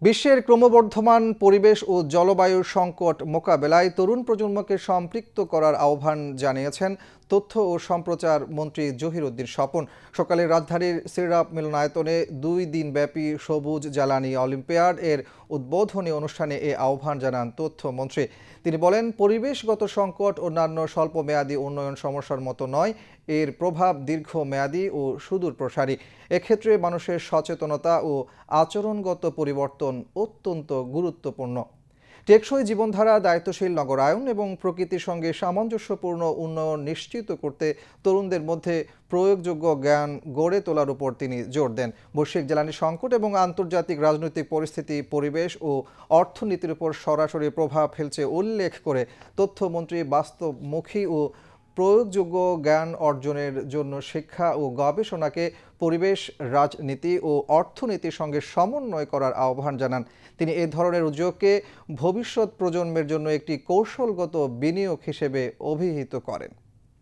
বিশ্বের ক্রমবর্ধমান পরিবেশ ও জলবায়ু সংকট মোকাবেলায় তরুণ প্রজন্মকে সম্পৃক্ত করার আহ্বান জানিয়েছেন তথ্য ও সম্প্রচার মন্ত্রী জহির উদ্দিন স্বপন। সকালে রাজধানীর সিরাপ মিলনায়তনে 2 দিনব্যাপী সবুজ জ্বালানি অলিম্পিয়াড এর উদ্বোধনী অনুষ্ঠানে এ আহ্বান জানান তথ্যমন্ত্রী। তিনি বলেন, পরিবেশগত সংকট অন্যান্য স্বল্পমেয়াদী উন্নয়ন সমস্যার মতো নয়, এর প্রভাব দীর্ঘমেয়াদী ও সুদূর প্রসারী। এক্ষেত্রে মানুষের সচেতনতা ও আচরণগত পরিবর্তন অত্যন্ত গুরুত্বপূর্ণ। টেকসই জীবনধারা, দায়িত্বশীল নগরায়ন এবং প্রকৃতির সঙ্গে সামঞ্জস্যপূর্ণ উন্নয়ন নিশ্চিত করতে তরুণদের মধ্যে প্রয়োগযোগ্য জ্ঞান গড়ে তোলার উপর তিনি জোর দেন। বৈশ্বিক জ্বালানি সংকট এবং আন্তর্জাতিক রাজনৈতিক পরিস্থিতি পরিবেশ ও অর্থনীতির উপর সরাসরি প্রভাব ফেলছে উল্লেখ করে তথ্যমন্ত্রী বাস্তবমুখী ও প্রয়োগযোগ্য জ্ঞান অর্জনের জন্য শিক্ষা ও গবেষণাকে পরিবেশ, রাজনীতি ও অর্থনীতির সঙ্গে সমন্বয় করার আহ্বান জানান। তিনি এ ধরনের উদ্যোগকে ভবিষ্যৎ প্রজন্মের জন্য একটি কৌশলগত বিনিয়োগ হিসেবে অভিহিত করেন।